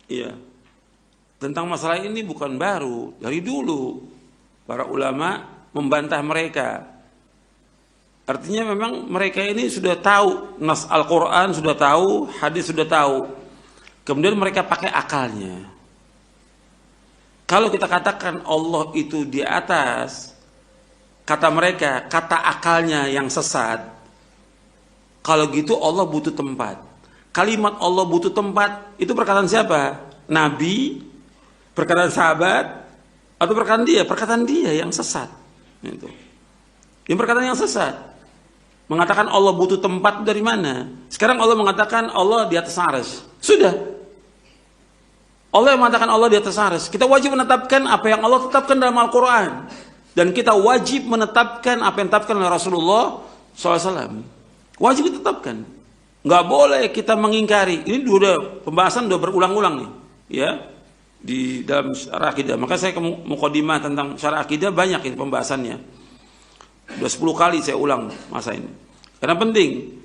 Iya. Tentang masalah ini bukan baru, dari dulu para ulama membantah mereka. Artinya memang mereka ini sudah tahu nas Al-Quran, sudah tahu hadis, sudah tahu. Kemudian mereka pakai akalnya. Kalau kita katakan Allah itu di atas, kata mereka, kata akalnya yang sesat. Kalau gitu Allah butuh tempat. Kalimat Allah butuh tempat itu perkataan siapa? Nabi, perkataan sahabat, atau perkataan dia? Perkataan dia yang sesat. Itu. Yang perkataan yang sesat. Mengatakan Allah butuh tempat dari mana? Sekarang Allah mengatakan Allah di atas arsy. Sudah. Allah yang mengatakan Allah di atas arsy. Kita wajib menetapkan apa yang Allah tetapkan dalam Al-Quran. Dan kita wajib menetapkan apa yang ditetapkan oleh Rasulullah SAW. Wajib ditetapkan. Nggak boleh kita mengingkari. Ini sudah pembahasan sudah berulang-ulang nih, ya, di dalam syarah akidah. Maka saya mukadimah tentang syarah akidah banyak ini pembahasannya. Sudah 10 kali saya ulang masa ini. Karena penting.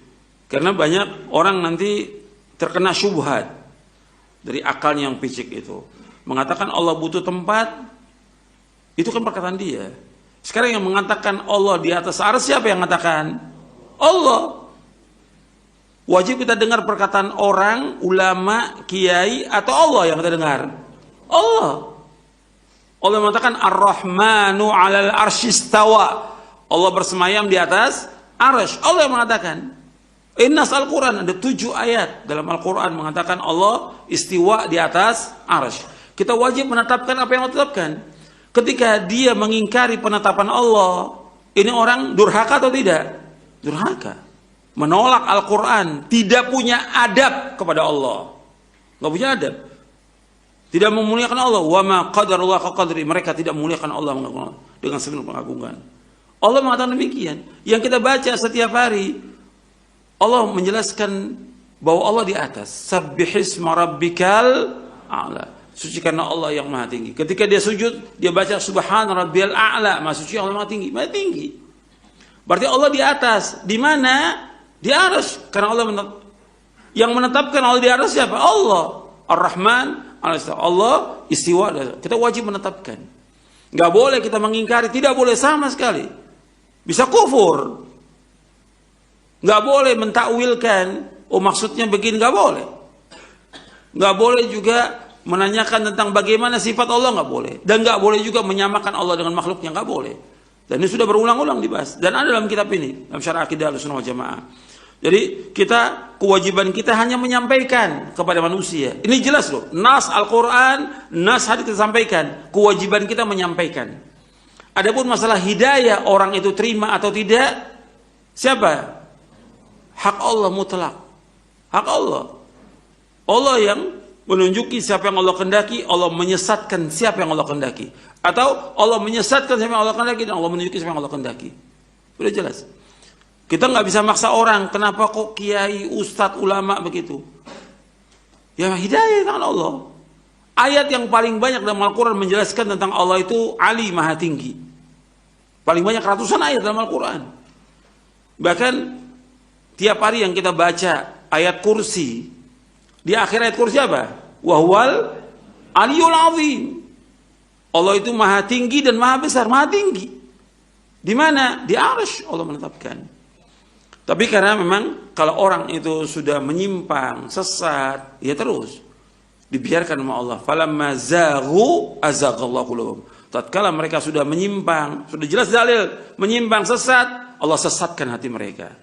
Karena banyak orang nanti terkena syubhat dari akalnya yang picik itu. Mengatakan Allah butuh tempat, itu kan perkataan dia. Sekarang yang mengatakan Allah di atas arsy, siapa yang mengatakan? Allah. Wajib kita dengar perkataan orang, ulama, kiai, atau Allah yang kita dengar? Allah. Allah mengatakan Ar-Rahmanu 'alal arsy istawa. Allah bersemayam di atas arsy. Allah yang mengatakan. Innas Al-Quran ada 7 ayat dalam Al-Quran mengatakan Allah istiwa di atas arsy. Kita wajib menetapkan apa yang Allah tetapkan. Ketika dia mengingkari penetapan Allah, ini orang durhaka atau tidak? Durhaka. Menolak Al-Quran, tidak punya adab kepada Allah. Nggak punya adab. Tidak memuliakan Allah. Wa ma qadarullah qadri. Mereka tidak memuliakan Allah dengan segenap pengagungan. Allah mengatakan demikian. Yang kita baca setiap hari, Allah menjelaskan bahwa Allah di atas. Sabbihisma rabbikal a'la. Sucikanlah Allah yang maha tinggi. Ketika dia sujud, dia baca subhana rabbiyal a'la. Maha suci Allah maha tinggi. Maha tinggi. Berarti Allah di atas. Di mana? Di arsy. Karena Allah yang menetapkan Allah di arsy siapa? Allah. Ar-Rahman, Allah istiwa. Kita wajib menetapkan. Nggak boleh kita mengingkari. Tidak boleh sama sekali. Bisa kufur. Nggak boleh mentakwilkan. Oh maksudnya begini. Nggak boleh. Nggak boleh juga menanyakan tentang bagaimana sifat Allah. Nggak boleh. Dan nggak boleh juga menyamakan Allah dengan makhluknya. Nggak boleh. Dan ini sudah berulang-ulang dibahas. Dan ada dalam kitab ini. Dalam syarah akidah Ahlussunnah wal Jamaah. Jadi kewajiban kita hanya menyampaikan kepada manusia. Ini jelas loh. Nas Al-Quran, nas hadis kita sampaikan. Kewajiban kita menyampaikan. Adapun masalah hidayah orang itu terima atau tidak, siapa? Hak Allah mutlak. Hak Allah. Allah yang menunjuki siapa yang Allah kehendaki, Allah menyesatkan siapa yang Allah kehendaki. Atau Allah menyesatkan siapa yang Allah kehendaki dan Allah menunjuki siapa yang Allah kehendaki. Sudah jelas. Kita nggak bisa maksa orang. Kenapa kok kiai, ustadz, ulama begitu? Ya hidayah tangan Allah. Ayat yang paling banyak dalam Al-Quran menjelaskan tentang Allah itu Ali maha tinggi. Paling banyak ratusan ayat dalam Al-Quran. Bahkan tiap hari yang kita baca ayat kursi, di akhir ayat kursi apa? Wahwal aliyul azim. Allah itu maha tinggi dan maha besar, maha tinggi. Di mana? Di arsy Allah menetapkan. Tapi karena memang kalau orang itu sudah menyimpang, sesat, ya terus dibiarkan sama Allah. Falamma zaghu azaghallahu qulubahum. Tatkala mereka sudah menyimpang, sudah jelas dalil menyimpang, sesat, Allah sesatkan hati mereka.